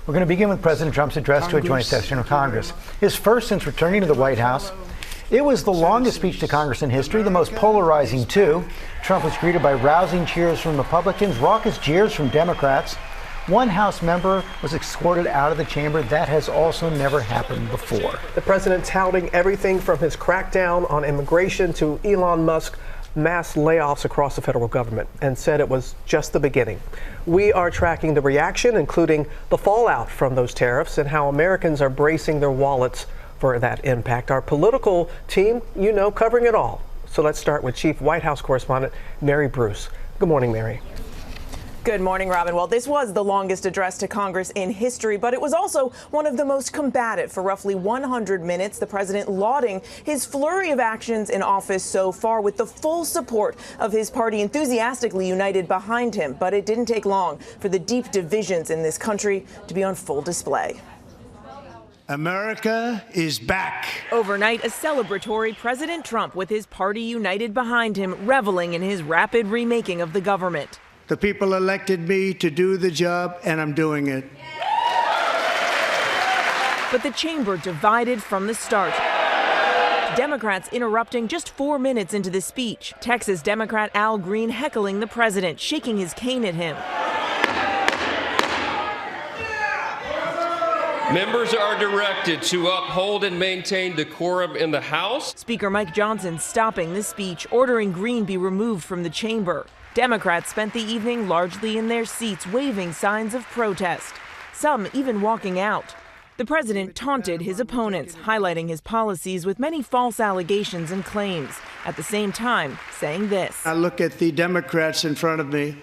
We're going to begin with President Trump's address to a joint session of Congress. His first since returning to the White House. It was the longest speech to Congress in history, the most polarizing too. Trump was greeted by rousing cheers from Republicans, raucous jeers from Democrats. One House member was escorted out of the chamber. That has also never happened before. The president touting everything from his crackdown on immigration to Elon Musk's mass layoffs across the federal government, and said it was just the beginning. We are tracking the reaction, including the fallout from those tariffs and how Americans are bracing their wallets for that impact. Our political team, covering it all. So let's start with Chief White House Correspondent Mary Bruce. Good morning, Mary. Good morning, Robin. Well, this was the longest address to Congress in history, but it was also one of the most combative. For roughly 100 minutes, the president lauding his flurry of actions in office so far with the full support of his party enthusiastically united behind him. But it didn't take long for the deep divisions in this country to be on full display. America is back. Overnight, a celebratory President Trump with his party united behind him, reveling in his rapid remaking of the government. The people elected me to do the job, and I'm doing it. But the chamber divided from the start. Democrats interrupting just 4 minutes into the speech. Texas Democrat Al Green heckling the president, shaking his cane at him. Members are directed to uphold and maintain decorum in the House. Speaker Mike Johnson stopping the speech, ordering Green be removed from the chamber. Democrats spent the evening largely in their seats, waving signs of protest, some even walking out. The president taunted his opponents, highlighting his policies with many false allegations and claims, at the same time saying this. I look at the Democrats in front of me,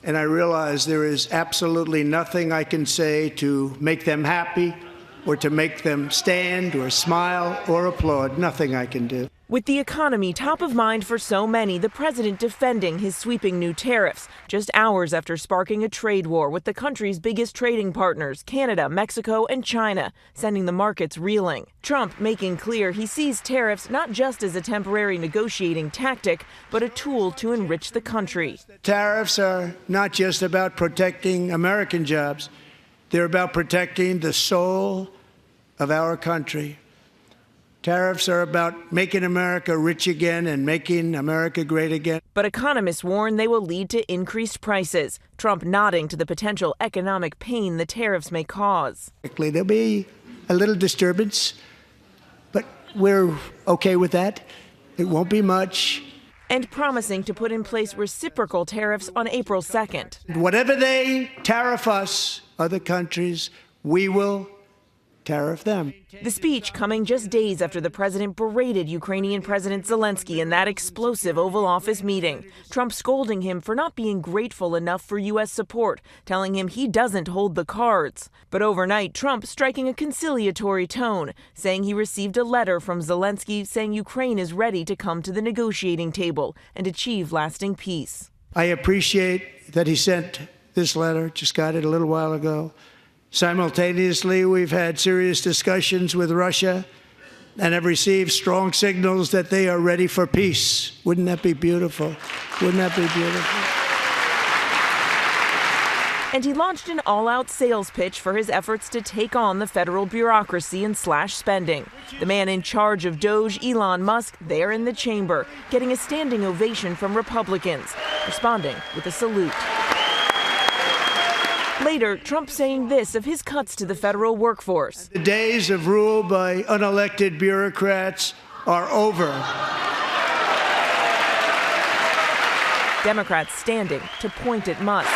and I realize there is absolutely nothing I can say to make them happy or to make them stand or smile or applaud. Nothing I can do. With the economy top of mind for so many, the president defending his sweeping new tariffs, just hours after sparking a trade war with the country's biggest trading partners, Canada, Mexico, and China, sending the markets reeling. Trump making clear he sees tariffs not just as a temporary negotiating tactic, but a tool to enrich the country. Tariffs are not just about protecting American jobs. They're about protecting the soul of our country. Tariffs are about making America rich again and making America great again. But economists warn they will lead to increased prices. Trump nodding to the potential economic pain the tariffs may cause. There'll be a little disturbance, but we're okay with that. It won't be much. And promising to put in place reciprocal tariffs on April 2nd. Whatever they tariff us, other countries, we will tariff them. The speech coming just days after the president berated Ukrainian President Zelensky in that explosive Oval Office meeting. Trump scolding him for not being grateful enough for U.S. support, telling him he doesn't hold the cards. But overnight, Trump striking a conciliatory tone, saying he received a letter from Zelensky saying Ukraine is ready to come to the negotiating table and achieve lasting peace. I appreciate that he sent this letter, just got it a little while ago. Simultaneously, we've had serious discussions with Russia and have received strong signals that they are ready for peace. Wouldn't that be beautiful? Wouldn't that be beautiful? And he launched an all-out sales pitch for his efforts to take on the federal bureaucracy and slash spending. The man in charge of DOGE, Elon Musk, there in the chamber, getting a standing ovation from Republicans, responding with a salute. Later, Trump saying this of his cuts to the federal workforce. The days of rule by unelected bureaucrats are over. Democrats standing to point at Musk.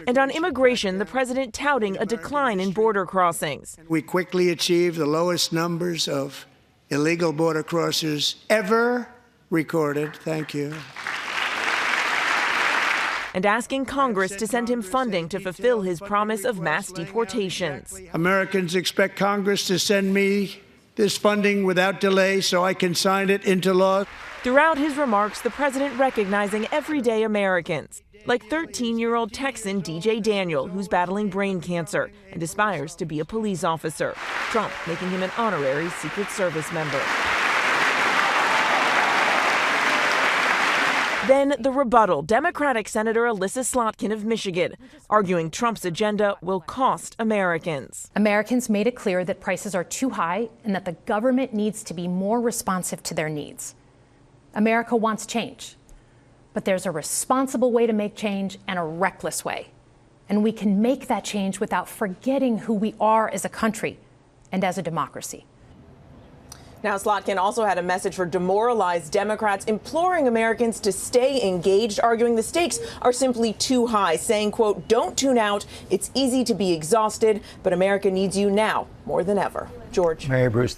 And on immigration, the president touting a decline in border crossings. We quickly achieved the lowest numbers of illegal border crossers ever recorded. Thank you. And asking Congress to send him funding to fulfill his promise of mass deportations. Americans expect Congress to send me this funding without delay so I can sign it into law. Throughout his remarks, the president recognizing everyday Americans, like 13-year-old Texan DJ Daniel, who's battling brain cancer and aspires to be a police officer. Trump making him an honorary Secret Service member. Then the rebuttal, Democratic Senator Alyssa Slotkin of Michigan, arguing Trump's agenda will cost Americans. Americans made it clear that prices are too high and that the government needs to be more responsive to their needs. America wants change, but there's a responsible way to make change and a reckless way. And we can make that change without forgetting who we are as a country and as a democracy. Now, Slotkin also had a message for demoralized Democrats, imploring Americans to stay engaged, arguing the stakes are simply too high, saying, quote, "Don't tune out. It's easy to be exhausted, but America needs you now more than ever." George. Mary Bruce.